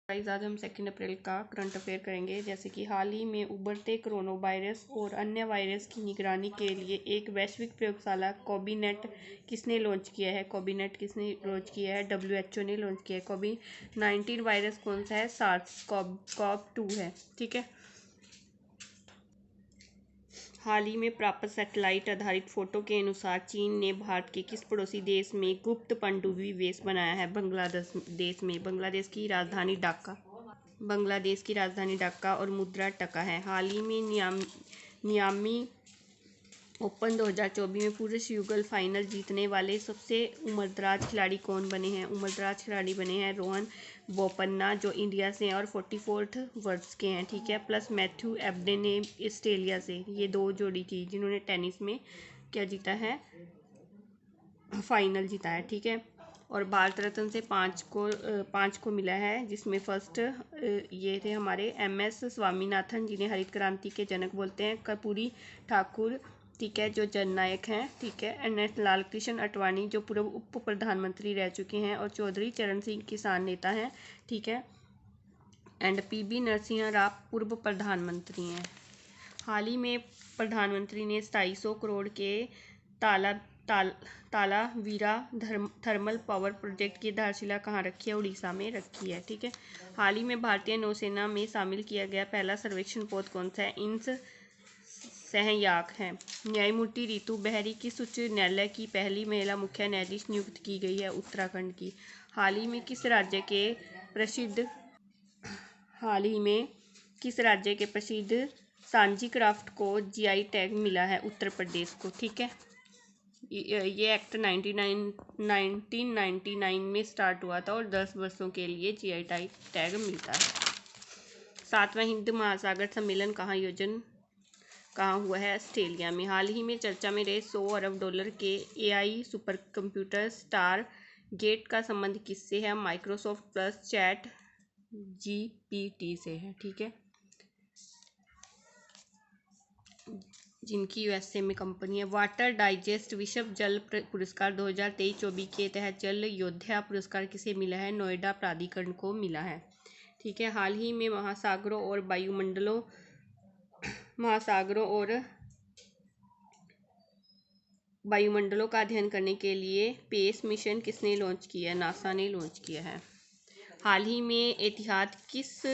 Guys आज हम 2 अप्रैल का करंट अफेयर करेंगे। जैसे कि हाल ही में उभरते कोरोना वायरस और अन्य वायरस की निगरानी के लिए एक वैश्विक प्रयोगशाला कोविनेट किसने लॉन्च किया है? WHO ने लॉन्च किया है। कोविड-19 वायरस कौन सा है? SARS-CoV-2 है। ठीक है। हाल ही में प्राप्त सैटेलाइट आधारित फोटो के अनुसार चीन ने भारत के किस पड़ोसी देश में गुप्त पनडुब्बी बेस बनाया है? बांग्लादेश में। बांग्लादेश की राजधानी ढाका और मुद्रा टका है। हाल ही में नियामी ओपन 2024 में पुरुष युगल फाइनल जीतने वाले सबसे उम्रदराज खिलाड़ी कौन बने हैं? बने हैं रोहन बोपन्ना, जो इंडिया से हैं और 44 वर्ष के हैं। ठीक है। प्लस मैथ्यू एबडे ने ऑस्ट्रेलिया से। ये 2 जोड़ी थी जिन्होंने टेनिस में क्या जीता है? फाइनल जीता है। ठीक है। और भारत रत्न से 5 को मिला है, जिसमें फर्स्ट ये थे हमारे MS स्वामीनाथन, जिन्हें हरित क्रांति के जनक बोलते हैं। कर्पूरी ठाकुर, ठीक है, जो जननायक हैं। ठीक है। एंड लाल कृष्ण आडवाणी, जो पूर्व उप प्रधानमंत्री रह चुके हैं। और चौधरी चरण सिंह किसान नेता हैं। ठीक है। एंड PV नरसिम्हा राव पूर्व प्रधानमंत्री हैं। हाल ही में प्रधानमंत्री ने 250 करोड़ के तालावीरा थर्मल पावर प्रोजेक्ट की आधारशिला कहाँ रखी है? उड़ीसा में रखी है। ठीक है। हाल ही में भारतीय नौसेना में शामिल किया गया पहला सर्वेक्षण पोत कौन सा है? इंस सहयाक है। न्यायमूर्ति रितु बेहरी किस उच्च न्यायालय की पहली महिला मुख्य न्यायाधीश नियुक्त की गई है? उत्तराखंड की। हाल ही में किस राज्य के प्रसिद्ध सांची क्राफ्ट को GI टैग मिला है? उत्तर प्रदेश को। ठीक है। ये एक्ट 1999 में स्टार्ट हुआ था और 10 वर्षों के लिए GI टैग मिलता है। 7वां हिंद महासागर सम्मेलन कहाँ हुआ है? ऑस्ट्रेलिया में। हाल ही में चर्चा में रहे $100 अरब के AI super computer star gate का संबंध किससे है? माइक्रोसॉफ्ट प्लस चैट GPT से है। ठीक है। जिनकी USA में कंपनी है। वाटर डाइजेस्ट विश्व जल पुरस्कार 2023-24 के तहत जल योद्धा पुरस्कार किसे मिला है? नोएडा प्राधिकरण को मिला है। ठीक है। हाल ही में महासागरों और वायुमंडलों का अध्ययन करने के लिए पेस मिशन किसने लॉन्च किया है? नासा ने लॉन्च किया है। हाल ही में एतिहाद किस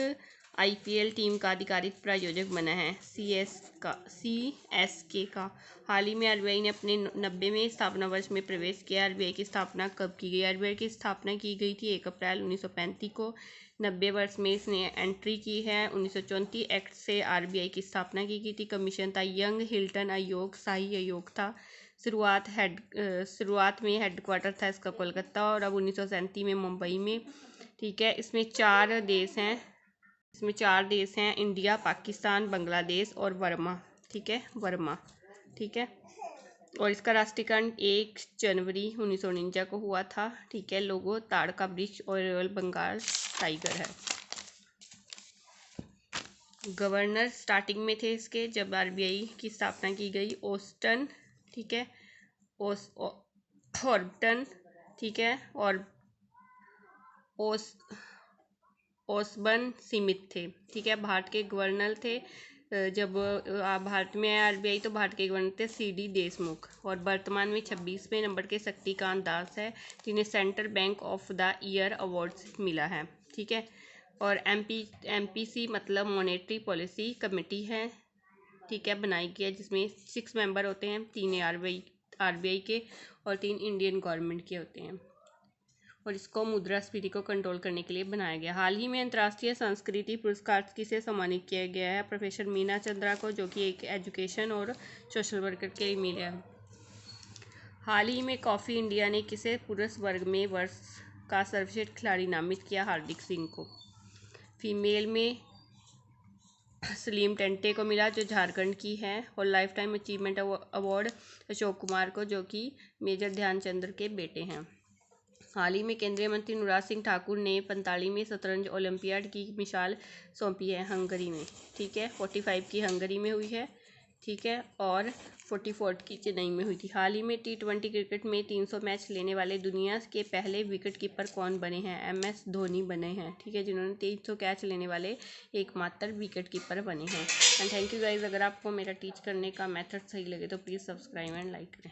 IPL टीम का आधिकारिक प्रायोजक बना है? CSK का। हाल ही में RBI ने अपने 90वें स्थापना वर्ष में प्रवेश किया। RBI की स्थापना कब की गई? RBI की स्थापना की गई थी 1 अप्रैल 1935 को। 90 वर्ष में इसने एंट्री की है। 1934 एक्ट से RBI की स्थापना की गई थी। कमीशन था यंग हिल्टन आयोग, शाही आयोग था। शुरुआत में हेडक्वार्टर था इसका कोलकाता और अब 1937 में मुंबई में। ठीक है। इसमें 4 देश हैं इंडिया, पाकिस्तान, बांग्लादेश और वर्मा। ठीक है। ठीक है। और इसका राष्ट्रीयकरण 1 जनवरी 1949 को हुआ था। ठीक है। लोगो ताड़ का वृक्ष और रॉयल बंगाल टाइगर है। गवर्नर स्टार्टिंग में थे इसके जब RBI की स्थापना की गई ऑस्टन। ठीक है। हॉर्बटन। ठीक है। और ओसबर्न स्मिथ थे। ठीक है। भारत के गवर्नर थे जब भारत में आया RBI, तो भारत के गवर्नर थे CD देशमुख। और वर्तमान में 26वें नंबर के शक्तिकांत दास है, जिन्हें central bank of the year award मिला है। ठीक है। और MPC मतलब मॉनेटरी पॉलिसी कमेटी है। ठीक है, बनाई गई है, जिसमें 6 मेंबर होते हैं, 3 RBI के और 3 इंडियन गवर्नमेंट के होते हैं। और इसको मुद्रास्फीति को कंट्रोल करने के लिए बनाया गया। हाल ही में अंतर्राष्ट्रीय संस्कृति पुरस्कार किसे सम्मानित किया गया है? प्रोफेसर मीना चंद्रा को, जो कि एक एजुकेशन और सोशल वर्कर के लिए मिला है। हाल ही में कॉफी इंडिया ने किसे पुरुष वर्ग में वर्ष का सर्वश्रेष्ठ खिलाड़ी नामित किया? हार्दिक सिंह को। फीमेल में सलीम टेंटे को मिला, जो झारखंड की है। और life time achievement award Ashok Kumar को, जो कि मेजर ध्यानचंद के बेटे हैं। हाल ही में केंद्रीय मंत्री अनुराग सिंह ठाकुर ने 45वीं शतरंज ओलंपियाड की मिसाल सौंपी है हंगरी में। ठीक है। 45 की हंगरी में हुई है। ठीक है, और 44 की चेन्नई में हुई थी। हाल ही में T20 क्रिकेट में 300 मैच लेने वाले दुनिया के पहले विकेट कीपर कौन बने हैं? MS धोनी बने हैं, ठीक है, जिन्होंने 300 कैच लेने वाले एकमात्र विकेट कीपर बने हैं। And thank you guys. अगर आपको मेरा टीच करने का मेथड सही लगे तो प्लीज़ सब्सक्राइब एंड लाइक करें।